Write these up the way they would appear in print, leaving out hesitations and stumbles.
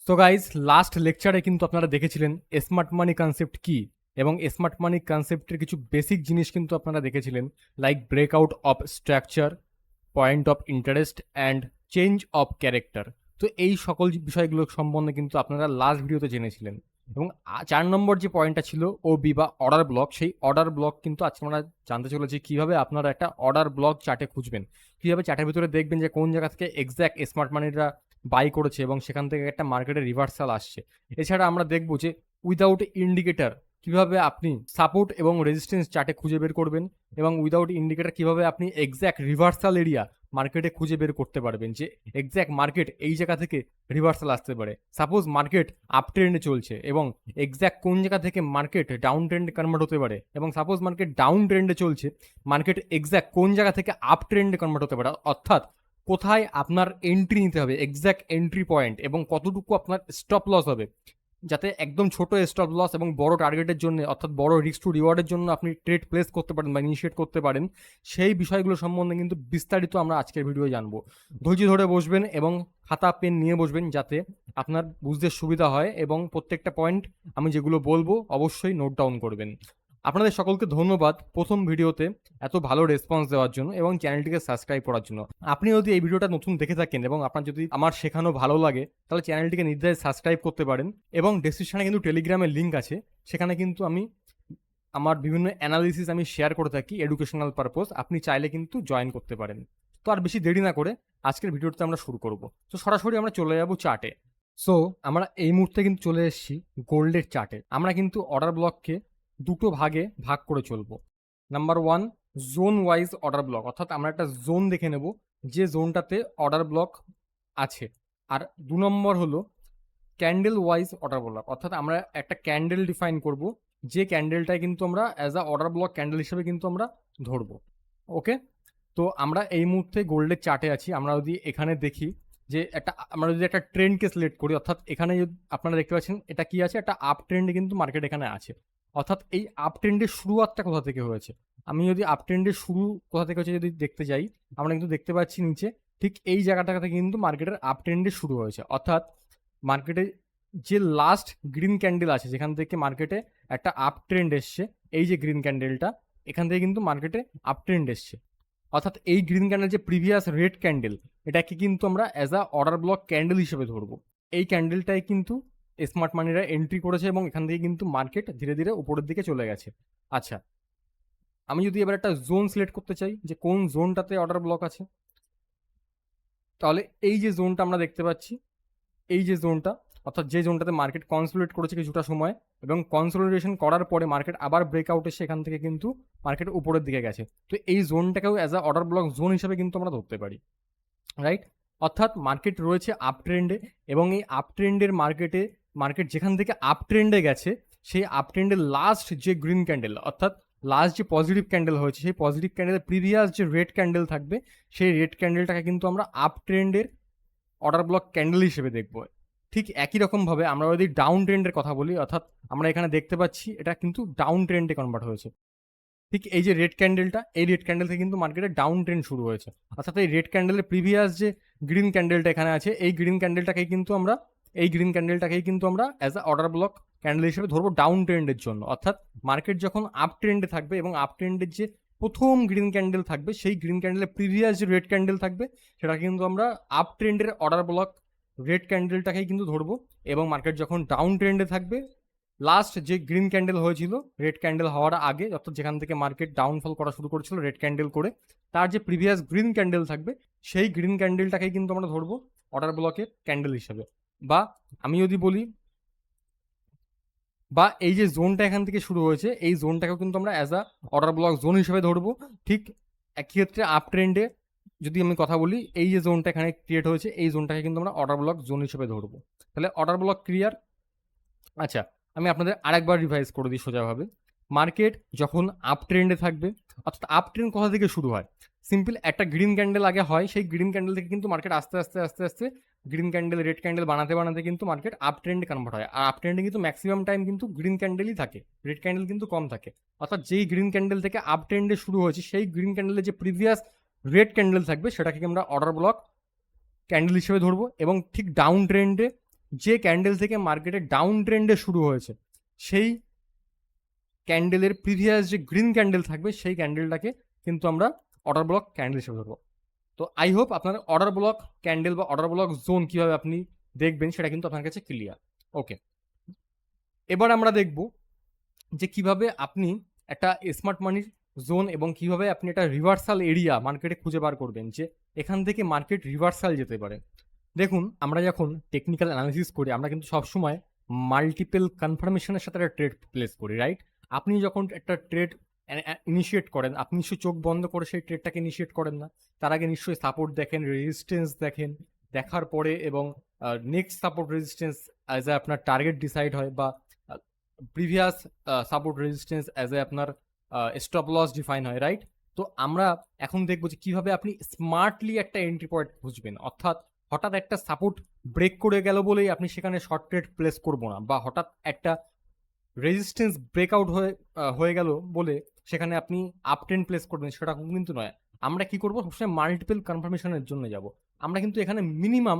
So guys, last লেকচারে কিন্তু আপনারা দেখেছিলেন স্মার্ট মানি কনসেপ্ট কি, এবং স্মার্ট মানি কনসেপ্টের কিছু বেসিক জিনিস কিন্তু আপনারা দেখেছিলেন, like breakout of structure, point of interest and change of character. তো এই সকল বিষয়গুলো সম্বন্ধে কিন্তু আপনারা লাস্ট ভিডিওতে জেনেছিলেন। এবং 4 নম্বর যে পয়েন্টটা ছিল ওবি বা অর্ডার ব্লক, সেই অর্ডার ব্লক কিন্তু আজকে আমরা জানতে চলেছি কীভাবে আপনারা একটা অর্ডার ব্লক চার্টে খুঁজবেন, কীভাবে চার্টের ভিতরে দেখবেন যে কোন জায়গা থেকে এক্স্যাক্ট স্মার্ট মানিরা বাই করেছে এবং সেখান থেকে একটা মার্কেটে রিভার্সাল আসছে। এছাড়া আমরা দেখব যে উইদাউট ইন্ডিকেটর কিভাবে আপনি সাপোর্ট এবং রেজিস্ট্যান্স চার্টে খুঁজে বের করবেন, এবং উইদাউট ইন্ডিকেটর কিভাবে আপনি এক্স্যাক্ট রিভার্সাল এরিয়া মার্কেটে খুঁজে বের করতে পারবেন, যে এক্স্যাক্ট মার্কেট এই জায়গা থেকে রিভার্সাল আসতে পারে। সাপোজ মার্কেট আপ ট্রেন্ডে চলছে এবং এক্স্যাক্ট কোন জায়গা থেকে মার্কেট ডাউন ট্রেন্ডে কনভার্ট হতে পারে, এবং সাপোজ মার্কেট ডাউন ট্রেন্ডে চলছে, মার্কেট এক্স্যাক্ট কোন জায়গা থেকে আপ ট্রেন্ডে কনভার্ট হতে পারে, অর্থাৎ কোথায় আপনার এন্ট্রি নিতে হবে, এক্স্যাক্ট এন্ট্রি পয়েন্ট, এবং কতটুকু আপনার স্টপ লস হবে, যাতে একদম ছোট স্টপ লস এবং বড় টার্গেটের জন্য, অর্থাৎ বড় রিস্ক টু রিওয়ার্ডের জন্য আপনি ট্রেড প্লেস করতে পারেন বা ইনিশিয়েট করতে পারেন। সেই বিষয়গুলো সম্বন্ধে কিন্তু বিস্তারিত আমরা আজকের ভিডিও জানবো। ধৈর্য ধরে বসবেন এবং খাতা পেন নিয়ে বসবেন, যাতে আপনার বুঝতে সুবিধা হয়, এবং প্রত্যেকটা পয়েন্ট আমি যেগুলো বলবো অবশ্যই নোট ডাউন করবেন। আপনাদের সকলকে ধন্যবাদ প্রথম ভিডিওতে এত ভালো রেসপন্স দেওয়ার জন্য এবং চ্যানেলটিকে সাবস্ক্রাইব করার জন্য। আপনি যদি এই ভিডিওটা নতুন দেখে থাকেন এবং আপনার যদি আমার শেখানো ভালো লাগে, তাহলে চ্যানেলটিকে নির্দ্বিধায় সাবস্ক্রাইব করতে পারেন, এবং ডেসক্রিপশনে কিন্তু টেলিগ্রামের লিঙ্ক আছে, সেখানে কিন্তু আমি আমার বিভিন্ন অ্যানালিসিস আমি শেয়ার করে থাকি এডুকেশনাল পারপোজ, আপনি চাইলে কিন্তু জয়েন করতে পারেন। তো আর বেশি দেরি না করে আজকের ভিডিওটা আমরা শুরু করব। তো সরাসরি আমরা চলে যাব চার্টে। সো আমরা এই মুহূর্তে কিন্তু চলে এসেছি গোল্ডের চার্টে। আমরা কিন্তু অর্ডার ব্লককে দুটো ভাগে ভাগ করে চলবো। Number 1, zone wise order block, অর্থাৎ আমরা একটা জোন দেখে নেব যে জোনটাতে অর্ডার ব্লক আছে। আর 2 নম্বর হলো ক্যান্ডেল ওয়াইজ অর্ডার ব্লক, অর্থাৎ আমরা একটা ক্যান্ডেল ডিফাইন করব, যে ক্যান্ডেলটাই কিন্তু আমরা as a order block candle হিসেবে কিন্তু আমরা ধরবো। ওকে, তো আমরা এই মুহূর্তে গোল্ডের চার্টে আছি। আমরা যদি এখানে দেখি যে আমরা যদি একটা ট্রেন্ডকে সিলেক্ট করি, অর্থাৎ এখানে আপনারা দেখতে পাচ্ছেন এটা কি আছে, একটা আপ ট্রেন্ডে কিন্তু মার্কেট এখানে আছে। অর্থাৎ এই আপ ট্রেন্ডের শুরুয়াতটা কোথা থেকে হয়েছে, আমি যদি আপ ট্রেন্ডের শুরু কোথা থেকে হয়েছে যদি দেখতে যাই, আমরা কিন্তু দেখতে পাচ্ছি নিচে ঠিক এই জায়গাটা থেকে কিন্তু মার্কেটের আপ ট্রেন্ডে শুরু হয়েছে। অর্থাৎ মার্কেটে যে লাস্ট গ্রিন ক্যান্ডেল আছে, যেখান থেকে মার্কেটে একটা আপ ট্রেন্ড এসছে, এই যে গ্রিন ক্যান্ডেলটা, এখান থেকে কিন্তু মার্কেটে আপ ট্রেন্ড এসছে। অর্থাৎ এই গ্রিন ক্যান্ডেল যে প্রিভিয়াস রেড ক্যান্ডেল, এটাকে কিন্তু আমরা as a order block candle হিসেবে ধরবো। এই ক্যান্ডেলটাই কিন্তু স্মার্ট মানিরা এন্ট্রি করেছে এবং এখান থেকে কিন্তু মার্কেট ধীরে ধীরে উপরের দিকে চলে গেছে। আচ্ছা, আমি যদি এবার একটা জোন সিলেক্ট করতে চাই যে কোন জোনটাতে অর্ডার ব্লক আছে, তাহলে এই যে জোনটা আমরা দেখতে পাচ্ছি, এই যে জোনটা, অর্থাৎ যে জোনটাতে মার্কেট কনসোলিডেট করেছে কিছুটা সময়, এবং কনসোলিডেশন করার পরে মার্কেট আবার ব্রেকআউট এসে এখান থেকে কিন্তু মার্কেট উপরের দিকে গেছে। তো এই জোনটাকেও as a order block zone হিসেবে কিন্তু আমরা ধরতে পারি, রাইট? অর্থাৎ মার্কেট রয়েছে আপ ট্রেন্ডে, এবং এই আপ ট্রেন্ডের মার্কেট যেখান থেকে আপ ট্রেন্ডে গেছে, সেই আপ ট্রেন্ডের লাস্ট যে গ্রিন ক্যান্ডেল, অর্থাৎ লাস্ট যে পজিটিভ ক্যান্ডেল হয়েছে, সেই পজিটিভ ক্যান্ডেলের প্রিভিয়াস যে রেড ক্যান্ডেল থাকবে, সেই রেড ক্যান্ডেলটাকে কিন্তু আমরা আপ ট্রেন্ডের অর্ডার ব্লক ক্যান্ডেল হিসেবে দেখবো। ঠিক একই রকমভাবে আমরা যদি ডাউন ট্রেন্ডের কথা বলি, অর্থাৎ আমরা এখানে দেখতে পাচ্ছি এটা কিন্তু ডাউন ট্রেন্ডে কনভার্ট হয়েছে। ঠিক এই যে রেড ক্যান্ডেলটা, এই রেড ক্যান্ডেল থেকে কিন্তু মার্কেটে ডাউন ট্রেন্ড শুরু হয়েছে। অর্থাৎ এই রেড ক্যান্ডেলের প্রিভিয়াস যে গ্রিন ক্যান্ডেলটা এখানে আছে, এই গ্রিন ক্যান্ডেলটাকেই কিন্তু আমরা as a order block candle হিসেবে ধরবো ডাউন ট্রেন্ডের জন্য। অর্থাৎ মার্কেট যখন আপ ট্রেন্ডে থাকবে এবং আপ ট্রেন্ডের যে প্রথম গ্রিন ক্যান্ডেল থাকবে, সেই গ্রিন ক্যান্ডেলের প্রিভিয়াস যে রেড ক্যান্ডেল থাকবে, সেটা কিন্তু আমরা আপ ট্রেন্ডের অর্ডার ব্লক রেড ক্যান্ডেলটাকেই কিন্তু ধরবো। এবং মার্কেট যখন ডাউন ট্রেন্ডে থাকবে, লাস্ট যে গ্রিন ক্যান্ডেল হয়েছিল রেড ক্যান্ডেল হওয়ার আগে, অর্থাৎ যেখান থেকে মার্কেট ডাউনফল করা শুরু করেছিল রেড ক্যান্ডেল করে, তার যে প্রিভিয়াস গ্রিন ক্যান্ডেল থাকবে, সেই গ্রিন ক্যান্ডেলটাকেই কিন্তু আমরা ধরবো অর্ডার ব্লকের ক্যান্ডেল হিসেবে। বা আমি যদি বলি, বা এই যে জোনটা এখান থেকে শুরু হয়েছে, এই জোনটাকেও কিন্তু আমরা as a order block zone হিসেবে ধরবো। ঠিক একই ক্ষেত্রে আপ ট্রেন্ডে যদি আমি কথা বলি, এই যে জোনটা এখানে ক্রিয়েট হয়েছে, এই জোনটাকে কিন্তু আমরা অর্ডার ব্লক জোন হিসেবে ধরবো। তাহলে অর্ডার ব্লক ক্লিয়ার। আচ্ছা, আমি আপনাদের আরেকবার রিভাইজ করে দিই সোজাভাবে। মার্কেট যখন আপ ট্রেন্ডে থাকবে, অর্থাৎ আপ ট্রেন্ড কোথা থেকে শুরু হয়, সিম্পল একটা গ্রিন ক্যান্ডেল আগে হয়, সেই গ্রিন ক্যান্ডেল থেকে কিন্তু মার্কেট আস্তে আস্তে আস্তে আস্তে গ্রিন ক্যান্ডেল রেড ক্যান্ডেল বানাতে বানাতে কিন্তু মার্কেট আপ ট্রেন্ডে কনভার্ট হয়। আর আপ ট্রেন্ডে কিন্তু ম্যাক্সিমাম টাইম কিন্তু গ্রিন ক্যান্ডেলই থাকে, রেড ক্যান্ডেল কিন্তু কম থাকে। অর্থাৎ যেই গ্রিন ক্যান্ডেল থেকে আপ ট্রেন্ডে শুরু হয়েছে, সেই গ্রিন ক্যান্ডেলের যে প্রিভিয়াস রেড ক্যান্ডেল থাকবে, সেটাকে আমরা অর্ডার ব্লক ক্যান্ডেল হিসেবে ধরবো। এবং ঠিক ডাউন ট্রেন্ডে যে ক্যান্ডেল থেকে মার্কেটে ডাউন ট্রেন্ডে শুরু হয়েছে সেই ক্যান্ডেলের প্রিভিয়াস যে গ্রিন ক্যান্ডেল থাকবে সেই ক্যান্ডেলটাকে কিন্তু আমরা অর্ডার ব্লক ক্যান্ডেল হিসেবে ধরবো। তো আই হোপ আপনার অর্ডার ব্লক ক্যান্ডেল বা অর্ডার ব্লক জোন কীভাবে আপনি দেখবেন সেটা কিন্তু আপনার কাছে ক্লিয়ার। ওকে, এবার আমরা দেখব যে কিভাবে আপনি একটা স্মার্ট মানির জোন এবং কিভাবে আপনি একটা রিভার্সাল এরিয়া মার্কেটে খুঁজে বার করবেন যে এখান থেকে মার্কেট রিভার্সাল যেতে পারে। দেখুন, আমরা যখন টেকনিক্যাল অ্যানালিসিস করি আমরা কিন্তু সবসময় মাল্টিপল কনফার্মেশনের সাথে একটা ট্রেড প্লেস করি, রাইট? আপনি যখন একটা ট্রেড ইনিশিয়েট করেন, আপনি নিশ্চয়ই চোখ বন্ধ করে সেই ট্রেডটাকে ইনিশিয়েট করেন না। তার আগে নিশ্চয়ই সাপোর্ট দেখেন, রেজিস্ট্যান্স দেখেন, দেখার পরে এবং next support resistance as a আপনার টার্গেট ডিসাইড হয়, বা previous support resistance as a আপনার স্টপ লস ডিফাইন হয়, রাইট? তো আমরা এখন দেখবো যে কীভাবে আপনি স্মার্টলি একটা এন্ট্রি পয়েন্ট খুঁজবেন। অর্থাৎ হঠাৎ একটা সাপোর্ট ব্রেক করে গেল বলেই আপনি সেখানে শর্ট ট্রেড প্লেস করবো না, বা হঠাৎ একটা রেজিস্ট্যান্স ব্রেকআউট হয়ে গেল বলে সেখানে আপনি আপ ট্রেন্ড প্লেস করবেন সেটা কিন্তু নয়। আমরা কি করবো, সবসময় মাল্টিপল কনফার্মেশনের জন্য যাব। আমরা কিন্তু এখানে মিনিমাম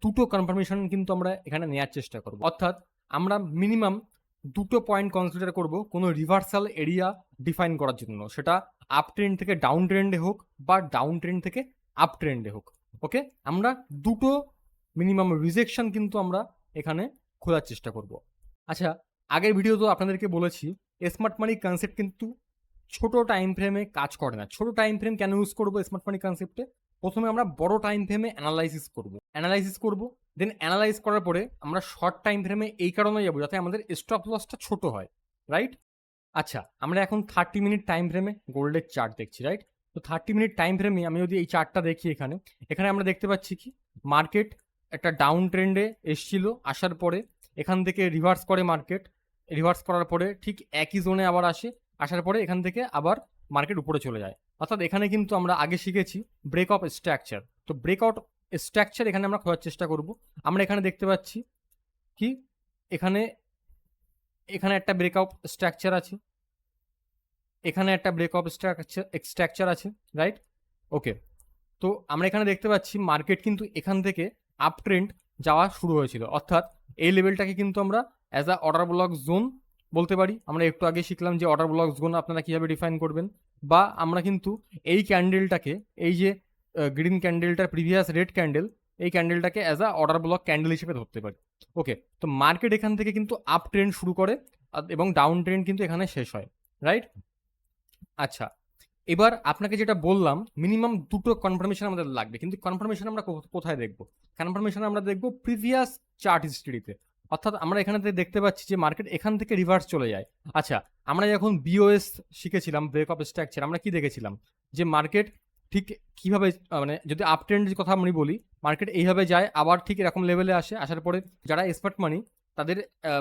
দুটো কনফার্মেশন কিন্তু আমরা এখানে নেওয়ার চেষ্টা করব। অর্থাৎ আমরা মিনিমাম দুটো পয়েন্ট কনসিডার করব কোনো রিভার্সাল এরিয়া ডিফাইন করার জন্য, সেটা আপ ট্রেন্ড থেকে ডাউন ট্রেন্ডে হোক বা ডাউন ট্রেন্ড থেকে আপ ট্রেন্ডে হোক। ওকে, আমরা দুটো মিনিমাম রিজেকশন কিন্তু আমরা এখানে খোঁজার চেষ্টা করব। আচ্ছা, আগের ভিডিও তো আপনাদেরকে বলেছি স্মার্ট মানি কনসেপ্ট কিন্তু ছোট টাইম ফ্রেমে কাজ করে না। ছোট টাইম ফ্রেম কেন ইউজ করবো স্মার্ট মানি কনসেপ্টে? প্রথমে আমরা বড় টাইম ফ্রেমে অ্যানালাইসিস করব, দেন অ্যানালাইজ করার পরে আমরা শর্ট টাইম ফ্রেমে এই কারণে যাবো যাতে আমাদের স্টপ লসটা ছোট হয়, রাইট? আচ্ছা, আমরা এখন 30 মিনিট টাইম ফ্রেমে গোল্ডের চার্ট দেখছি, রাইট? তো 30 মিনিট টাইম ফ্রেমে আমি যদি এই চার্টটা দেখি, এখানে আমরা দেখতে পাচ্ছি কি মার্কেট একটা ডাউন ট্রেন্ডে এসছিল, আসার পরে এখান থেকে রিভার্স করে মার্কেট, রিভার্স করার পরে ঠিক একই জোনে আবার আসার পরে এখান থেকে আবার মার্কেট উপরে চলে যায়। অর্থাৎ এখানে কিন্তু আমরা আগে শিখেছি ব্রেক অফ স্ট্রাকচার। তো ব্রেকআউট স্ট্রাকচার এখানে আমরা খোঁজার চেষ্টা করব। আমরা এখানে দেখতে পাচ্ছি কি এখানে একটা ব্রেকআউট স্ট্রাকচার আছে, এখানে একটা ব্রেকআউট স্ট্রাকচার আছে, রাইট? ওকে, তো আমরা এখানে দেখতে পাচ্ছি মার্কেট কিন্তু এখান থেকে আপ ট্রেন্ড যাওয়া শুরু হয়েছিল। অর্থাৎ এই লেভেলটাকে কিন্তু আমরা as a order block zone বলতে পারি। আমরা একটু আগে শিখলাম যে অর্ডার ব্লক জোন আপনারা কীভাবে ডিফাইন করবেন, বা আমরা কিন্তু এই ক্যান্ডেলটাকে, এই যে গ্রিন ক্যান্ডেলটার প্রিভিয়াস রেড ক্যান্ডেল, এই ক্যান্ডেলটাকে as a order block candle হিসেবে ধরতে পারি। ওকে, তো মার্কেট এখান থেকে কিন্তু আপ ট্রেন্ড শুরু করে এবং ডাউন ট্রেন্ড কিন্তু এখানে শেষ হয়, রাইট? আচ্ছা, এবার আপনাকে যেটা বললাম মিনিমাম দুটো কনফার্মেশন আমাদের লাগবে, কিন্তু কনফার্মেশন আমরা কোথায় দেখবো? কনফার্মেশন আমরা দেখবো প্রিভিয়াস চার্ট হিস্ট্রিতে। অর্থাৎ আমরা এখানে দেখতে পাচ্ছি যে মার্কেট এখান থেকে রিভার্স চলে যায়। আচ্ছা, আমরা যখন বিওএস শিখেছিলাম ব্রেক অফ স্ট্রাকচার, আমরা কি দেখেছিলাম যে মার্কেট ঠিক কিভাবে, মানে যদি আপ ট্রেন্ডের কথা আমি বলি, মার্কেট এইভাবে যায় আবার ঠিক এরকম লেভেলে আসার পরে যারা স্মার্ট মানি তাদের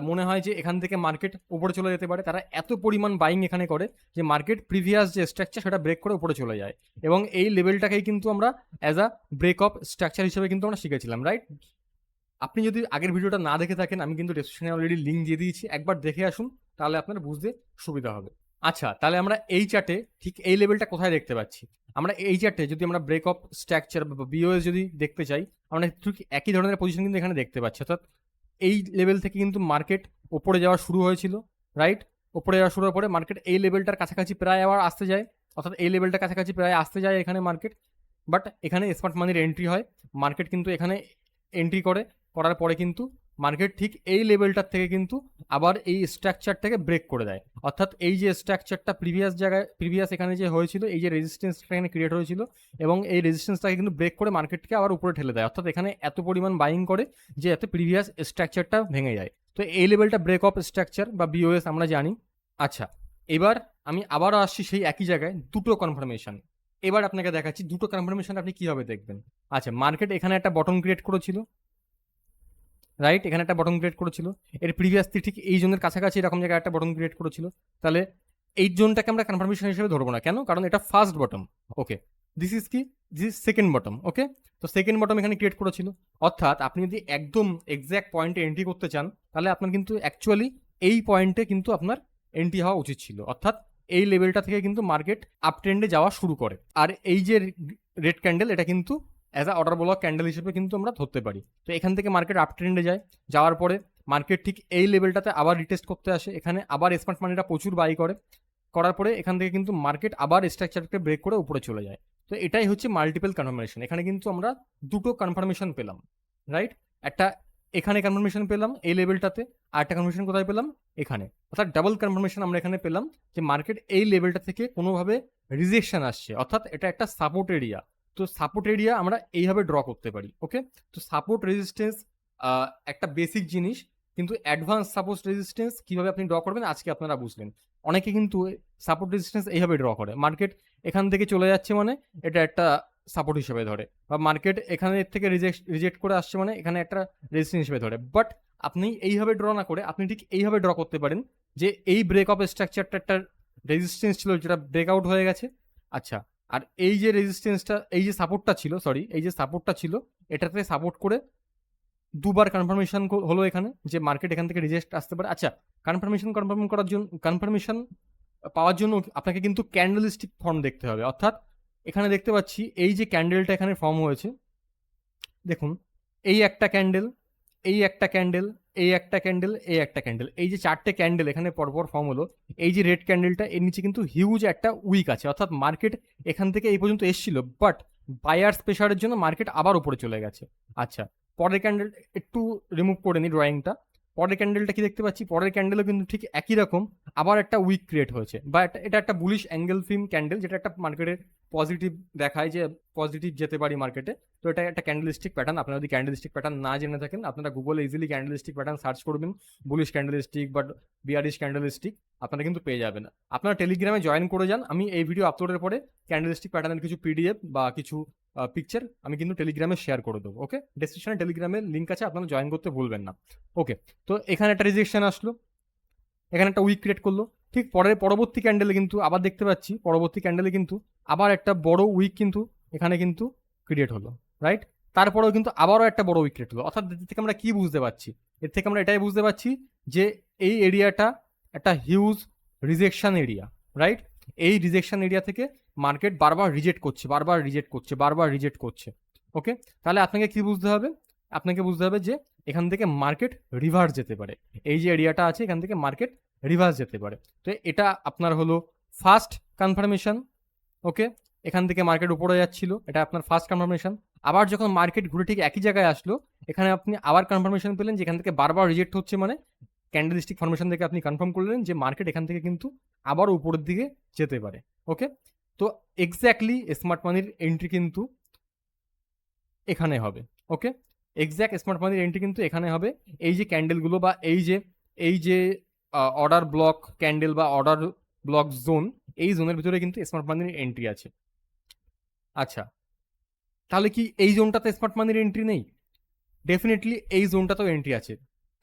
মনে হয় যে এখান থেকে মার্কেট উপরে চলে যেতে পারে, তারা এত পরিমাণ বাইং এখানে করে যে মার্কেট প্রিভিয়াস যে স্ট্রাকচার সেটা ব্রেক করে উপরে চলে যায়, এবং এই লেভেলটাকেই কিন্তু আমরা as a break of structure হিসেবে কিন্তু আমরা শিখেছিলাম, রাইট? আপনি যদি আগের ভিডিওটা না দেখে থাকেন আমি কিন্তু ডেসক্রিপশনে অলরেডি লিঙ্ক দিয়ে দিয়েছি, একবার দেখে আসুন, তাহলে আপনার বুঝতে সুবিধা হবে। আচ্ছা, তাহলে আমরা এই চার্টে ঠিক এই লেভেলটা কোথায় দেখতে পাচ্ছি? আমরা এই চার্টে যদি আমরা ব্রেক অফ স্ট্রাকচার বা বিওএস যদি দেখতে চাই, আমরা ঠিক একই ধরনের পজিশন কিন্তু এখানে দেখতে পাচ্ছি। অর্থাৎ এই লেভেল থেকে কিন্তু মার্কেট ওপরে যাওয়া শুরু হয়েছিল, রাইট? ওপরে যাওয়া শুরু হওয়ার পরে মার্কেট এই লেভেলটার কাছাকাছি প্রায় আবার আসতে যায়, অর্থাৎ এই লেভেলটার কাছাকাছি প্রায় আসতে যায় এখানে মার্কেট। বাট এখানে স্মার্ট মানির এন্ট্রি হয়, মার্কেট কিন্তু এখানে এন্ট্রি করার পরে কিন্তু মার্কেট ঠিক এই লেভেলটার থেকে কিন্তু আবার এই স্ট্রাকচারটাকে ব্রেক করে দেয়। অর্থাৎ এই যে স্ট্রাকচারটা প্রিভিয়াস এখানে যে হয়েছিল, এই যে রেজিস্ট্যান্সটা এখানে ক্রিয়েট হয়েছিল, এবং এই রেজিস্ট্যান্সটাকে কিন্তু ব্রেক করে মার্কেটকে আবার উপরে ঠেলে দেয়। অর্থাৎ এখানে এত পরিমাণ বাইং করে যে এত প্রিভিয়াস স্ট্রাকচারটা ভেঙে যায়। তো এই লেভেলটা ব্রেক অফ স্ট্রাকচার বা বিওএস আমরা জানি। আচ্ছা, এবার আমি আবারও আসছি সেই একই জায়গায়, দুটো কনফার্মেশন। এবার আপনাকে দেখাচ্ছি দুটো কনফার্মেশন আপনি কিভাবে দেখবেন। আচ্ছা, মার্কেট এখানে একটা বটম ক্রিয়েট করেছিল, রাইট? এখানে একটা বটম ক্রিয়েট করেছিল, এর প্রিভিয়াসলি ঠিক এই জোনের কাছাকাছি এরকম জায়গায় একটা বটম ক্রিয়েট করেছিল। তাহলে এই জোনটাকে আমরা কনফার্মেশন হিসেবে ধরবো না, কেন? কারণ এটা first bottom. Okay, this is second bottom. Okay, তো সেকেন্ড বটম এখানে ক্রিয়েট করেছিল। অর্থাৎ আপনি যদি একদম এক্স্যাক্ট পয়েন্টে এন্ট্রি করতে চান, তাহলে আপনার কিন্তু অ্যাকচুয়ালি এই পয়েন্টে কিন্তু আপনার এন্ট্রি হওয়া উচিত ছিল। অর্থাৎ এই লেভেলটা থেকে কিন্তু মার্কেট আপ ট্রেন্ডে যাওয়া শুরু করে, আর এই যে রেড ক্যান্ডেল এটা কিন্তু as a order block candle হিসেবে কিন্তু আমরা ধরতে পারি। তো এখান থেকে মার্কেট আপ ট্রেন্ডে যায়, যাওয়ার পরে মার্কেট ঠিক এই লেভেলটাতে আবার রিটেস্ট করতে আসে, এখানে আবার স্মার্ট মানিটা প্রচুর বাই করে, করার পরে এখান থেকে কিন্তু মার্কেট আবার স্ট্রাকচারকে ব্রেক করে উপরে চলে যায়। তো এটাই হচ্ছে মাল্টিপল কনফার্মেশন। এখানে কিন্তু আমরা দুটো কনফার্মেশন পেলাম, রাইট? একটা এখানে কনফার্মেশন পেলাম এই লেভেলটাতে, আর একটা কনফার্মেশন কোথায় পেলাম? এখানে। অর্থাৎ ডাবল কনফার্মেশন আমরা এখানে পেলাম যে মার্কেট এই লেভেলটা থেকে কোনোভাবে রিজেকশন আসছে, অর্থাৎ এটা একটা সাপোর্ট এরিয়া। তো সাপোর্ট এরিয়া আমরা এইভাবে ড্র করতে পারি, ওকে? তো সাপোর্ট রেজিস্ট্যান্স একটা বেসিক জিনিস, কিন্তু অ্যাডভান্স সাপোর্ট রেজিস্ট্যান্স কিভাবে আপনি ড্র করবেন আজকে আপনারা বুঝলেন। অনেকে কিন্তু সাপোর্ট রেজিস্ট্যান্স এইভাবে ড্র করে, মার্কেট এখান থেকে চলে যাচ্ছে মানে এটা একটা সাপোর্ট হিসেবে ধরে, বা মার্কেট এখানে থেকে রিজেক্ট করে আসছে মানে এখানে একটা রেজিস্ট্যান্স হিসেবে ধরে। বাট আপনি এইভাবে ড্র না করে আপনি ঠিক এইভাবে ড্র করতে পারেন যে এই ব্রেক অফ স্ট্রাকচারটা একটা রেজিস্ট্যান্স ছিল যেটা ব্রেকআউট হয়ে গেছে। আচ্ছা, আর এই যে রেজিস্ট্যান্সটা, এই যে সাপোর্টটা ছিল, সরি, এই যে সাপোর্টটা ছিল এটাতে সাপোর্ট করে দুবার কনফার্মেশন হলো এখানে যে মার্কেট এখান থেকে রিজেক্ট আসতে পারে। আচ্ছা, কনফার্মেশন পাওয়ার জন্য আপনাকে কিন্তু ক্যান্ডেলস্টিক ফর্ম দেখতে হবে। অর্থাৎ এখানে দেখতে পাচ্ছি এই যে ক্যান্ডেলটা এখানে ফর্ম হয়েছে, দেখুন, এই একটা ক্যান্ডেল, এই একটা ক্যান্ডেল, এই একটা ক্যান্ডেল, এই একটা ক্যান্ডেল, এই যে চারটে ক্যান্ডেল এখানে পরপর ফর্ম হলো। এই যে রেড ক্যান্ডেলটা, এর নিচে কিন্তু হিউজ একটা উইক আছে, অর্থাৎ মার্কেট এখান থেকে এই পর্যন্ত এসেছিল, বাট বায়ার্স প্রেশারের জন্য মার্কেট আবার উপরে চলে গেছে। আচ্ছা, পরের ক্যান্ডেল একটু রিমুভ করে নিই ড্রয়িংটা। পরের ক্যান্ডেলটা কি দেখতে পাচ্ছি? পরের ক্যান্ডেলও কিন্তু ঠিক একই রকম আবার একটা উইক ক্রিয়েট হয়েছে, বা এটা একটা বুলিশ অ্যাঙ্গেল ফিল্ম ক্যান্ডেল, যেটা একটা মার্কেটের পজিটিভ দেখায় যে পজিটিভ যেতে পারি মার্কেটে। তো এটা একটা ক্যান্ডেলস্টিক প্যাটার্ন। আপনারা যদি ক্যান্ডেলস্টিক প্যাটার্ন না জেনে থাকেন, আপনারা গুগলে ইজিলি ক্যান্ডেলস্টিক প্যাটার্ন সার্চ করবেন, বুলিশ ক্যান্ডেলস্টিক বা বিয়ারিশ ক্যান্ডেলস্টিক, আপনারা কিন্তু পেয়ে যাবেন। আপনারা টেলিগ্রামে জয়েন করে যান, আমি এই ভিডিও আপলোডের পরে ক্যান্ডেলস্টিক প্যাটার্নের কিছু পিডিএফ বা কিছু পিকচার আমি কিন্তু টেলিগ্রামে শেয়ার করে দেবো, ওকে? ডেসক্রিপশনে টেলিগ্রামের লিঙ্ক আছে, আপনারা জয়েন করতে ভুলবেন না, ওকে? তো এখানে একটা রিজেকশন আসলো, এখানে একটা উইক ক্রিয়েট করলো, ঠিক পরবর্তী ক্যান্ডেলে কিন্তু আবার দেখতে পাচ্ছি, পরবর্তী ক্যান্ডেলে কিন্তু আবার একটা বড় উইক কিন্তু এখানে কিন্তু ক্রিয়েট হলো, রাইট? তারপরেও কিন্তু আবারও একটা বড় উইক ক্রিয়েট হলো। অর্থাৎ এর থেকে আমরা কি বুঝতে পারছি? এর থেকে আমরা এটাই বুঝতে পারছি যে এই এরিয়াটা একটা হিউজ রিজেকশন এরিয়া, রাইট? এই রিজেকশন এরিয়া থেকে মার্কেট বারবার রিজেক্ট করছে, বারবার রিজেক্ট করছে, বারবার রিজেক্ট করছে, ওকে? তাহলে আপনাকে কি বুঝতে হবে? আপনাকে বুঝতে হবে যে এখান থেকে মার্কেট রিভার্স যেতে পারে, এই যে এরিয়াটা আছে এখান থেকে মার্কেট রিভার্স যেতে পারে। তো এটা আপনার হলো ফার্স্ট কনফার্মেশন, ওকে? এখান থেকে মার্কেট উপরে যাচ্ছিল, এটা আপনার ফার্স্ট কনফার্মেশন। আবার যখন মার্কেট ঘুরে ঠিক একই জায়গায় আসলো, এখানে আপনি আবার কনফার্মেশন পেলেন যে এখান থেকে বারবার রিজেক্ট হচ্ছে, মানে ক্যান্ডেলস্টিক ফরমেশন থেকে আপনি কনফার্ম করলেন যে মার্কেট এখান থেকে কিন্তু আবার উপরের দিকে যেতে পারে, ওকে? তো এক্স্যাক্টলি স্মার্ট মানির এন্ট্রি কিন্তু এখানে হবে, ওকে? এক্স্যাক্ট স্মার্ট মানির এন্ট্রি কিন্তু এখানে হবে। এই যে ক্যান্ডেলগুলো বা এই যে অর্ডার ব্লক ক্যান্ডেল বা অর্ডার ব্লক জোন, এই জোনের ভিতরে কিন্তু স্মার্ট মানির এন্ট্রি আছে। আচ্ছা, তাহলে কি এই জোনটাতে স্মার্ট মানির এন্ট্রি নেই? ডেফিনেটলি এই জোনটাতেও এন্ট্রি আছে।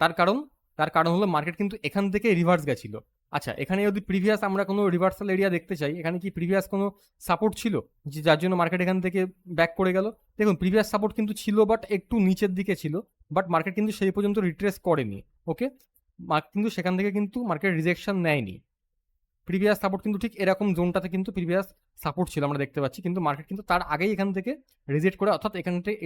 তার কারণ, হলো মার্কেট কিন্তু এখান থেকে রিভার্স গেছিল। আচ্ছা, এখানে যদি প্রিভিয়াস আমরা কোনো রিভার্সাল এরিয়া দেখতে চাই, এখানে কি প্রিভিয়াস কোনো সাপোর্ট ছিল যে যার জন্য মার্কেট এখান থেকে ব্যাক করে গেল? দেখুন, প্রিভিয়াস সাপোর্ট কিন্তু ছিল, বাট একটু নিচের দিকে ছিল, বাট মার্কেট কিন্তু সেই পর্যন্ত রিট্রেস করেনি, ওকে? কিন্তু সেখান থেকে কিন্তু মার্কেট রিজেকশন নেয়নি। প্রিভিয়াস সাপোর্ট কিন্তু ঠিক এরকম জোনটাতে কিন্তু প্রিভিয়াস সাপোর্ট ছিল, আমরা দেখতে পাচ্ছি, কিন্তু মার্কেট কিন্তু তার আগেই এখান থেকে রিজেক্ট করে, অর্থাৎ এখান থেকে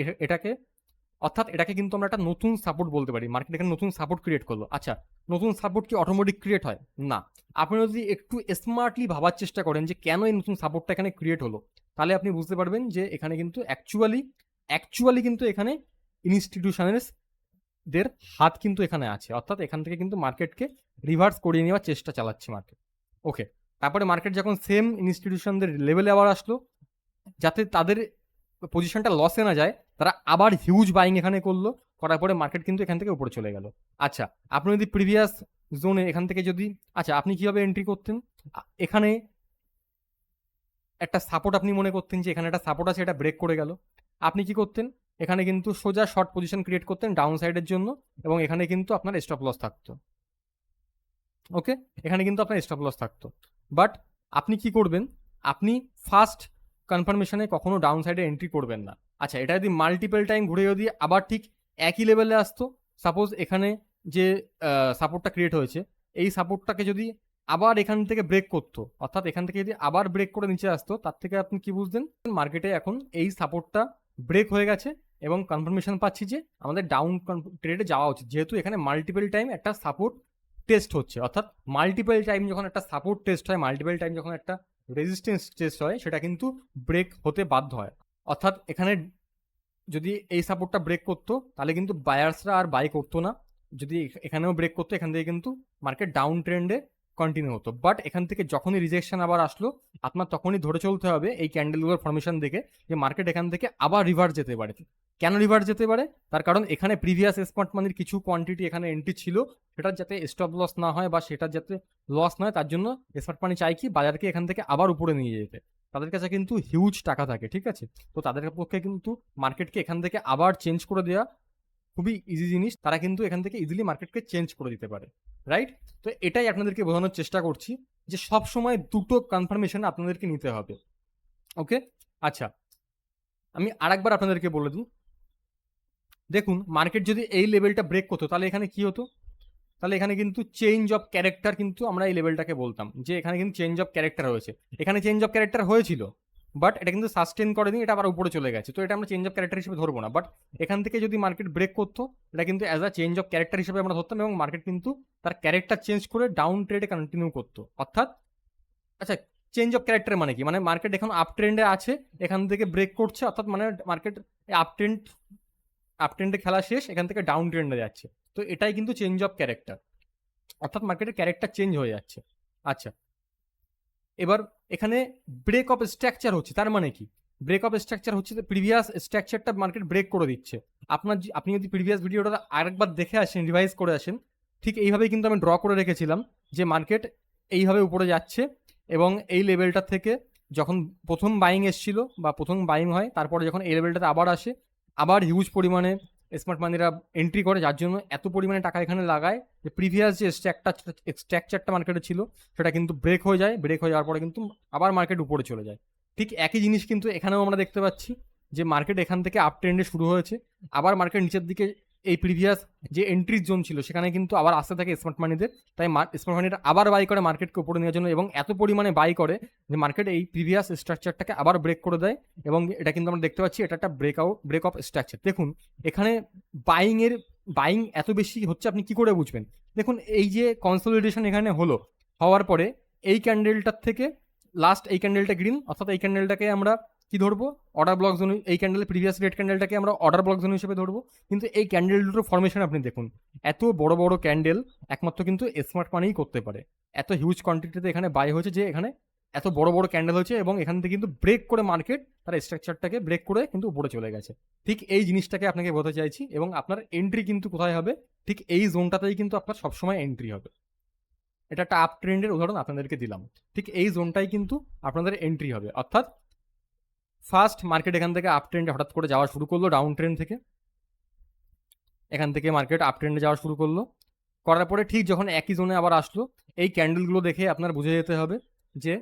এটাকে কিন্তু আমরা একটা নতুন সাপোর্ট বলতে পারি। মার্কেট এখানে নতুন সাপোর্ট ক্রিয়েট করলো। আচ্ছা, নতুন সাপোর্ট কি অটোমেটিক ক্রিয়েট হয়? না। আপনি যদি একটু স্মার্টলি ভাবার চেষ্টা করেন যে কেন এই নতুন সাপোর্টটা এখানে ক্রিয়েট হলো, তাহলে আপনি বুঝতে পারবেন যে এখানে কিন্তু অ্যাকচুয়ালি কিন্তু এখানে ইনস্টিটিউশনের দের হাত কিন্তু এখানে আছে, অর্থাৎ এখান থেকে কিন্তু মার্কেটকে রিভার্স করিয়ে নেওয়ার চেষ্টা চালাচ্ছে মার্কেট, ওকে? তারপরে মার্কেট যখন সেম ইনস্টিটিউশনদের লেভেলে আবার আসলো, যাতে তাদের পজিশনটা লসে না যায়, তারা আবার হিউজ বাইং এখানে করলো, করার পরে মার্কেট কিন্তু এখান থেকে উপরে চলে গেল। আচ্ছা, আপনি যদি প্রিভিয়াস জোনে এখান থেকে যদি, আচ্ছা, আপনি কিভাবে এন্ট্রি করতেন? এখানে একটা সাপোর্ট আপনি মনে করতেন যে এখানে একটা সাপোর্ট আছে, এটা ব্রেক করে গেল, আপনি কি করতেন? এখানে কিন্তু সোজা শর্ট পজিশন ক্রিয়েট করতেন ডাউন সাইডের জন্য, এবং এখানে কিন্তু আপনার স্টপ লস থাকতো, ওকে? এখানে কিন্তু আপনার স্টপ লস থাকতো। বাট আপনি কি করবেন? আপনি ফার্স্ট কনফার্মেশনে কখনো ডাউন সাইডে এন্ট্রি করবেন না। আচ্ছা, এটা যদি মাল্টিপল টাইম ঘুরে যদি আবার ঠিক একই লেভেলে আসতো, সাপোজ এখানে যে সাপোর্টটা ক্রিয়েট হয়েছে, এই সাপোর্টটাকে যদি আবার এখান থেকে ব্রেক করতো, অর্থাৎ এখান থেকে যদি আবার ব্রেক করে নিচে আসতো, তার থেকে আপনি কি বুঝতেন? মার্কেটে এখন এই সাপোর্টটা ব্রেক হয়ে গেছে এবং কনফার্মেশন পাচ্ছি যে আমাদের ডাউন ট্রেডে যাওয়া উচিত, যেহেতু এখানে মাল্টিপল টাইম একটা সাপোর্ট টেস্ট হচ্ছে। অর্থাৎ মাল্টিপল টাইম যখন একটা সাপোর্ট টেস্ট হয়, মাল্টিপল টাইম যখন একটা রেজিস্ট্যান্স টেস্ট হয়, সেটা কিন্তু ব্রেক হতে বাধ্য হয়। অর্থাৎ এখানে যদি এই সাপোর্টটা ব্রেক করতো তাহলে কিন্তু বায়ার্সরা আর বাই করতো না। যদি এখানেও ব্রেক করতো, এখান থেকে কিন্তু মার্কেট ডাউন ট্রেন্ডে কন্টিনিউ হতো। বাট এখান থেকে যখনই রিজেকশন আবার আসলো, আপনার তখনই ধরে চলতে হবে এই ক্যান্ডেলগুলোর ফরমেশন দেখে যে মার্কেট এখান থেকে আবার রিভার্স যেতে পারে। কেন রিভার্স যেতে পারে? তার কারণ এখানে প্রিভিয়াস স্মার্ট মানির কিছু কোয়ান্টিটি এখানে এন্ট্রি ছিল, সেটার যাতে স্টপ লস না হয় বা সেটার যাতে লস নয়, তার জন্য স্মার্ট মানি চাই কি বাজারকে এখান থেকে আবার উপরে নিয়ে যেতে। তাদের কাছে কিন্তু হিউজ টাকা থাকে, ঠিক আছে? তো তাদের পক্ষে কিন্তু মার্কেটকে এখান থেকে আবার চেঞ্জ করে দেওয়া খুবই ইজি জিনিস। তারা কিন্তু এখান থেকে ইজিলি মার্কেটকে চেঞ্জ করে দিতে পারে, রাইট? তো এটাই আপনাদেরকে বোঝানোর চেষ্টা করছি যে সব সময় দুটো কনফার্মেশন আপনাদেরকে নিতে হবে। ওকে, আচ্ছা, আমি আরেকবার আপনাদেরকে বলে দিই। দেখুন, মার্কেট যদি এই লেভেলটা ব্রেক করতো তাহলে এখানে কি হতো? তাহলে এখানে কিন্তু চেঞ্জ অফ ক্যারেক্টার কিন্তু আমরা এই লেভেলটাকে বলতাম যে এখানে কিন্তু চেঞ্জ অফ ক্যারেক্টার হয়েছে। এখানে চেঞ্জ অফ ক্যারেক্টার হয়েছিল, বাট এটা কিন্তু সাস্টেন করেনি, এটা আবার উপরে চলে গেছে। তো এটা আমরা চেঞ্জ অফ ক্যারেক্টার হিসেবে ধরবো না। বাট এখান থেকে যদি মার্কেট ব্রেক করতো, এটা কিন্তু as a change of character হিসেবে আমরা ধরতাম এবং মার্কেট কিন্তু তার ক্যারেক্টার চেঞ্জ করে ডাউন ট্রেডে কন্টিনিউ করতো। অর্থাৎ, আচ্ছা, চেঞ্জ অফ ক্যারেক্টার মানে কি? মানে মার্কেট এখন আপ ট্রেন্ডে আছে, এখান থেকে ব্রেক করছে, অর্থাৎ মানে মার্কেট আপ ট্রেন্ডে খেলা শেষ, এখান থেকে ডাউন ট্রেন্ডে যাচ্ছে। তো এটাই কিন্তু চেঞ্জ অফ ক্যারেক্টার, অর্থাৎ মার্কেটের ক্যারেক্টার চেঞ্জ হয়ে যাচ্ছে। আচ্ছা, এবার এখানে ব্রেক অফ স্ট্রাকচার হচ্ছে, তার মানে কি? ব্রেক অফ স্ট্রাকচার হচ্ছে প্রিভিয়াস স্ট্রাকচারটা মার্কেট ব্রেক করে দিচ্ছে। আপনি যদি প্রিভিয়াস ভিডিওটা আরেকবার দেখে আসেন, রিভাইজ করে আসেন, ঠিক এইভাবেই কিন্তু আমি ড্র করে রেখেছিলাম যে মার্কেট এইভাবে উপরে যাচ্ছে এবং এই লেভেলটা থেকে যখন প্রথম বাইং এসছিল বা প্রথম বাইং হয়, তারপরে যখন এই লেভেলটাতে আবার আসে, আবার হিউজ পরিমাণে স্মার্ট মানিরা এন্ট্রি করে, যার জন্য এত পরিমাণে টাকা এখানে লাগায় যে প্রিভিয়াস যে স্ট্রাকচারটা মার্কেটে ছিল সেটা কিন্তু ব্রেক হয়ে যায়। ব্রেক হয়ে যাওয়ার পরে কিন্তু আবার মার্কেট উপরে চলে যায়। ঠিক একই জিনিস কিন্তু এখানেও আমরা দেখতে পাচ্ছি যে মার্কেট এখান থেকে আপ ট্রেন্ডে শুরু হয়েছে, আবার মার্কেট নিচের দিকে এই প্রিভিয়াস যে এন্ট্রির জোন ছিল সেখানে কিন্তু আবার আসতে থাকে স্মার্ট মানিদের। তাই স্মার্ট মানিটা আবার বাই করে মার্কেটকে উপরে নেওয়ার জন্য, এবং এত পরিমাণে বাই করে যে মার্কেট এই প্রিভিয়াস স্ট্রাকচারটাকে আবার ব্রেক করে দেয়। এবং এটা কিন্তু আমরা দেখতে পাচ্ছি এটা একটা ব্রেক অফ স্ট্রাকচার। দেখুন, এখানে বাইং এত বেশি হচ্ছে, আপনি কি করে বুঝবেন? দেখুন, এই যে কনসলিডেশন এখানে হলো, হওয়ার পরে এই ক্যান্ডেলটার থেকে লাস্ট এই ক্যান্ডেলটা গ্রিন, অর্থাৎ এই ক্যান্ডেলটাকে আমরা কি ধরবো? Order block zone. এই ক্যান্ডেলের প্রিভিয়াস রেড ক্যান্ডেলটাকে আমরা অর্ডার ব্লক জোন হিসেবে ধরবো। কিন্তু এই ক্যান্ডেল দুটোর ফরমেশন আপনি দেখুন, এত বড় বড় ক্যান্ডেল একমাত্র কিন্তু স্মার্ট মানিই করতে পারে। এত হিউজ কোয়ান্টিটিতে এখানে বাই হয়েছে যে এখানে এত বড় বড় ক্যান্ডেল হয়েছে, এবং এখান থেকে কিন্তু ব্রেক করে মার্কেট তার স্ট্রাকচারটাকে ব্রেক করে কিন্তু উপরে চলে গেছে। ঠিক এই জিনিসটাকে আপনাকে বলতে চাইছি। এবং আপনার এন্ট্রি কিন্তু কোথায় হবে? ঠিক এই জোনটাতেই কিন্তু আপনার সবসময় এন্ট্রি হবে। এটা একটা আপ ট্রেন্ডের উদাহরণ আপনাদেরকে দিলাম। ঠিক এই জোনটাই কিন্তু আপনাদের এন্ট্রি হবে। অর্থাৎ ফার্স্ট মার্কেট এখান থেকে আপ ট্রেন্ডে হঠাৎ করে যাওয়া শুরু করলো, ডাউন ট্রেন্ড থেকে এখান থেকে মার্কেট আপ ট্রেন্ডে যাওয়া শুরু করলো, করার পরে ঠিক যখন একই জোনে আবার আসলো, এই ক্যান্ডেলগুলো দেখে আপনার বুঝে যেতে হবে যে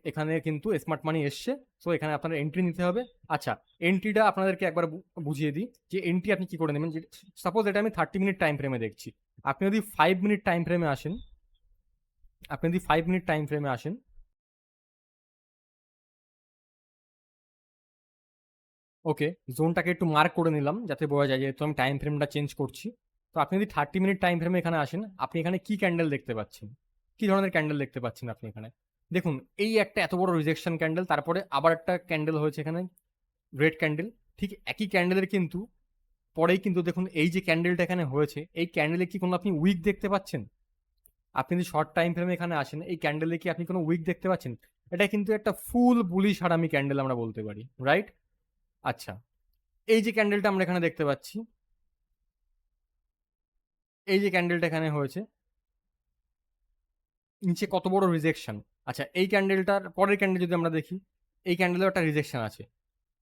এখানে কিন্তু স্মার্ট মানি এসছে। সো এখানে আপনার এন্ট্রি নিতে হবে। আচ্ছা, এন্ট্রিটা আপনাদেরকে একবার বুঝিয়ে দিই যে এন্ট্রি আপনি কি করে নেবেন। যে সাপোজ এটা আমি 30 মিনিট টাইম ফ্রেমে দেখছি, আপনি যদি 5 মিনিট টাইম ফ্রেমে আসেন, ওকে, জোনটাকে একটু মার্ক করে নিলাম যাতে বোঝা যায়, যেহেতু আমি টাইম ফ্রেমটা চেঞ্জ করছি। তো আপনি যদি 30 মিনিট টাইম ফ্রেমে এখানে আসেন, আপনি এখানে কি ক্যান্ডেল দেখতে পাচ্ছেন? কি ধরনের ক্যান্ডেল দেখতে পাচ্ছেন আপনি এখানে? দেখুন, এই একটা এত বড় রিজেকশন ক্যান্ডেল, তারপরে আবার একটা ক্যান্ডেল হয়েছে এখানে রেড ক্যান্ডেল। ঠিক একই ক্যান্ডেলের কিন্তু পরেই কিন্তু দেখুন এই যে ক্যান্ডেলটা এখানে হয়েছে, এই ক্যান্ডেলে কি কোনো আপনি উইক দেখতে পাচ্ছেন? আপনি যদি শর্ট টাইম ফ্রেমে এখানে আসেন, এই ক্যান্ডেলে কি আপনি কোনো উইক দেখতে পাচ্ছেন? এটা কিন্তু একটা ফুল বুলিশ হারামি ক্যান্ডেল আমরা বলতে পারি, রাইট? আচ্ছা, এই যে ক্যান্ডেলটা আমরা এখানে দেখতে পাচ্ছি, এই যে ক্যান্ডেলটা এখানে হয়েছে, নিচে কত বড় রিজেকশন। আচ্ছা, এই ক্যান্ডেলটার পরের ক্যান্ডেল যদি আমরা দেখি, এই ক্যান্ডেলেও একটা রিজেকশন আছে,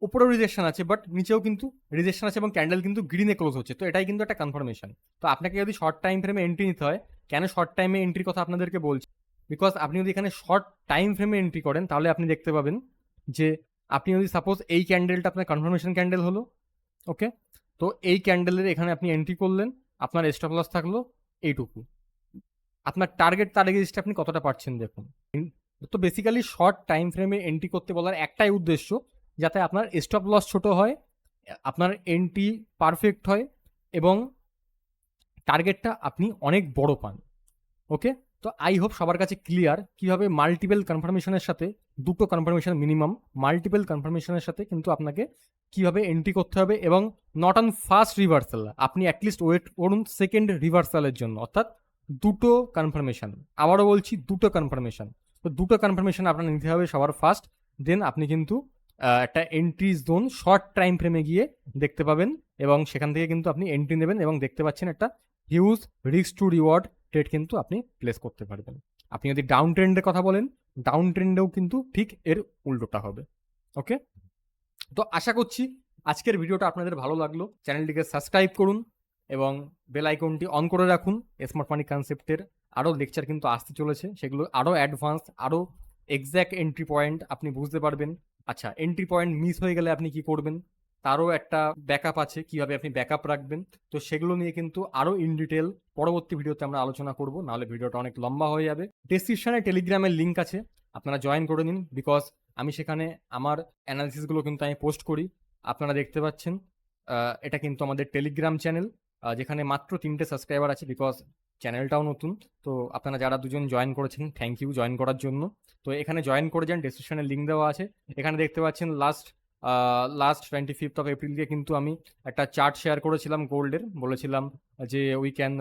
উপরেও রিজেকশন আছে, বাট নিচেও কিন্তু রিজেকশন আছে এবং ক্যান্ডেল কিন্তু গ্রিনে ক্লোজ হচ্ছে। তো এটাই কিন্তু একটা কনফার্মেশন। তো আপনাকে যদি শর্ট টাইম ফ্রেমে এন্ট্রি নিতে হয়, কেন শর্ট টাইমে এন্ট্রির কথা আপনাদেরকে বলছি? বিকজ আপনি যদি এখানে শর্ট টাইম ফ্রেমে এন্ট্রি করেন, তাহলে আপনি দেখতে পাবেন যে আপনি যদি সাপোজ এই ক্যান্ডেলটা আপনার কনফার্মেশন ক্যান্ডেল হলো, ওকে, তো এই ক্যান্ডেলের এখানে আপনি এন্ট্রি করলেন, আপনার স্টপ লস থাকলো এইটুকু। আপনার টার্গেট আপনি কতটা পাচ্ছেন দেখুন। তো বেসিক্যালি শর্ট টাইম ফ্রেমে এন্ট্রি করতে বলার একটাই উদ্দেশ্য, যাতে আপনার স্টপ লস ছোট হয় আপনার এন্ট্রি পারফেক্ট হয় এবং টার্গেটটা আপনি অনেক বড় পান। ওকে, তো আই হোপ সবার কাছে ক্লিয়ার কিভাবে মাল্টিপল কনফার্মেশনের সাথে, দুটো কনফার্মেশন মিনিমাম, মাল্টিপল কনফার্মেশনের সাথে কিন্তু আপনাকে কিভাবে এন্ট্রি করতে হবে, এবং নট অন ফার্স্ট রিভার্সাল, আপনি অ্যাটলিস্ট ওয়েট করুন সেকেন্ড রিভার্সালের জন্য, অর্থাৎ দুটো কনফার্মেশন। আবারও বলছি, দুটো কনফার্মেশন। তো দুটো কনফার্মেশন আপনার নিতে হবে সবার ফার্স্ট, দেন আপনি কিন্তু একটা এন্ট্রি জোন শর্ট টাইম ফ্রেমে গিয়ে দেখতে পাবেন, এবং সেখান থেকে কিন্তু আপনি এন্ট্রি নেবেন এবং দেখতে পাচ্ছেন একটা huge risk to reward trade কিন্তু আপনি প্লেস করতে পারবেন। আপনি যদি ডাউন ট্রেন্ডের কথা বলেন, ডাউন ট্রেন্ডেও কিন্তু ঠিক এর উল্টোটা হবে। ওকে, তো আশা করছি আজকের ভিডিওটা আপনাদের ভালো লাগলো। চ্যানেলটিকে সাবস্ক্রাইব করুন এবং বেল আইকনটি অন করে রাখুন। স্মার্ট মানি কনসেপ্টের আরও লেকচার কিন্তু আসতে চলেছে, সেগুলো আরও অ্যাডভান্স, আরও এক্স্যাক্ট এন্ট্রি পয়েন্ট আপনি বুঝতে পারবেন। আচ্ছা, এন্ট্রি পয়েন্ট মিস হয়ে গেলে আপনি কি করবেন, তারও একটা ব্যাকআপ আছে, কিভাবে আপনি ব্যাকআপ রাখবেন। তো সেগুলো নিয়ে কিন্তু আরও ইন ডিটেল পরবর্তী ভিডিওতে আমরা আলোচনা করব, নাহলে ভিডিওটা অনেক লম্বা হয়ে যাবে। ডেসক্রিপশনে টেলিগ্রামের লিঙ্ক আছে, আপনারা জয়েন করে নিন, বিকজ আমি সেখানে আমার অ্যানালিসিসগুলো কিন্তু আমি পোস্ট করি। আপনারা দেখতে পাচ্ছেন এটা কিন্তু আমাদের টেলিগ্রাম চ্যানেল, যেখানে মাত্র 3টে সাবস্ক্রাইবার আছে, বিকজ চ্যানেলটাও নতুন। তো আপনারা যারা দুজন জয়েন করেছেন, থ্যাংক ইউ জয়েন করার জন্য। তো এখানে জয়েন করে যান, ডেসক্রিপশনে লিঙ্ক দেওয়া আছে। এখানে দেখতে পাচ্ছেন লাস্ট 25th অফ এপ্রিলকে কিন্তু আমি একটা চার্ট শেয়ার করেছিলাম গোল্ডের, বলেছিলাম যে we can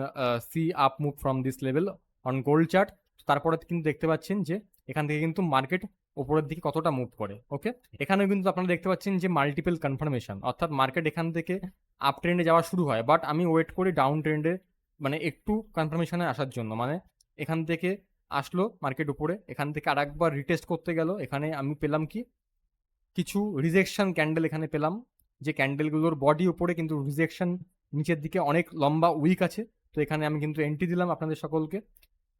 see up move from this level on gold chart. তারপরে কিন্তু দেখতে পাচ্ছেন যে এখান থেকে কিন্তু মার্কেট উপরের দিকে কতটা মুভ করে। ওকে, এখানেও কিন্তু আপনারা দেখতে পাচ্ছেন যে মাল্টিপল কনফার্মেশন, অর্থাৎ মার্কেট এখান থেকে আপ ট্রেন্ডে যাওয়া শুরু হয়, বাট আমি ওয়েট করি ডাউন ট্রেন্ডে, মানে একটু কনফার্মেশনে আসার জন্য। মানে এখান থেকে আসলো মার্কেট উপরে, এখান থেকে আরেকবার রিটেস্ট করতে গেল, এখানে আমি পেলাম কি কিছু রিজেকশন ক্যান্ডেল এখানে পেলাম, যে ক্যান্ডেলগুলোর বডি উপরে কিন্তু রিজেকশন নিচের দিকে অনেক লম্বা উইক আছে। তো এখানে আমি কিন্তু এন্ট্রি দিলাম আপনাদের সকলকে,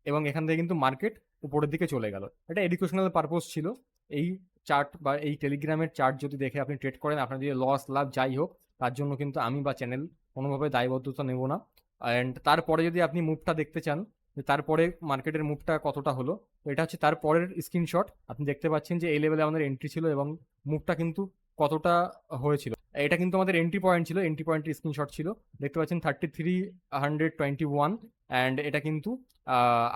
এবং এখান থেকে কিন্তু মার্কেট উপরের দিকে চলে গেল। এটা এডুকেশনাল পারপোজ ছিল। এই চার্ট বা এই টেলিগ্রামের চার্ট যদি দেখে আপনি ট্রেড করেন, আপনার যদি লস লাভ যাই হোক, তার জন্য কিন্তু আমি বা চ্যানেল কোনোভাবে দায়বদ্ধতা নেব না। অ্যান্ড তারপরে যদি আপনি মুভটা দেখতে চান, যে তারপরে মার্কেটের মুভটা কতটা হলো, তো এটা হচ্ছে তারপরের স্ক্রিনশট। আপনি দেখতে পাচ্ছেন যে এই লেভেলে আমাদের এন্ট্রি ছিল এবং মুভটা কিন্তু কতটা হয়েছিল। এটা কিন্তু আমাদের এন্ট্রি পয়েন্ট ছিল, এন্ট্রি পয়েন্টের স্ক্রিনশট ছিল। দেখতে পাচ্ছেন 3321, অ্যান্ড এটা কিন্তু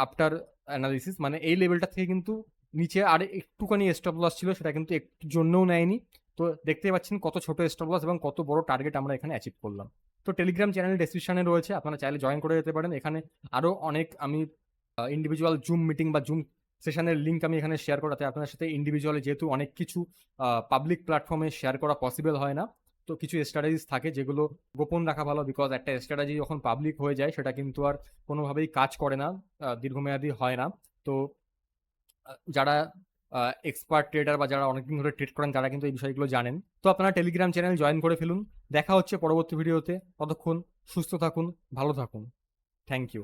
আফটার অ্যানালিসিস, মানে এই লেভেলটা থেকে কিন্তু নিচে আর একটুখানি স্টপ লস ছিল, সেটা কিন্তু একটু জন্যও নেয়নি। তো দেখতে পাচ্ছেন কত ছোট স্টপ লস এবং কত বড় টার্গেট আমরা এখানে অ্যাচিভ করলাম। তো টেলিগ্রাম চ্যানেল ডেসক্রিপশনে রয়েছে, আপনারা চাইলে জয়েন করে যেতে পারেন। এখানে আরও অনেক আমি ইন্ডিভিজুয়াল জুম মিটিং বা জুম সেশনের লিঙ্ক আমি এখানে শেয়ার করাতে আপনার সাথে ইন্ডিভিজুয়ালি, যেহেতু অনেক কিছু পাবলিক প্ল্যাটফর্মে শেয়ার করা পসিবল হয় না, তো কিছু স্ট্র্যাটেজিস থাকে যেগুলো গোপন রাখা ভালো, বিকজ একটা স্ট্র্যাটেজি যখন পাবলিক হয়ে যায় সেটা কিন্তু আর কোনোভাবেই কাজ করে না, দীর্ঘমেয়াদী হয় না। তো যারা এক্সপার্ট ট্রেডার বা যারা অনেকদিন ধরে ট্রেড করেন, তারা কিন্তু এই বিষয়গুলো জানেন। তো আপনারা টেলিগ্রাম চ্যানেল জয়েন করে ফেলুন। দেখা হচ্ছে পরবর্তী ভিডিওতে, ততক্ষণ সুস্থ থাকুন, ভালো থাকুন। Thank you.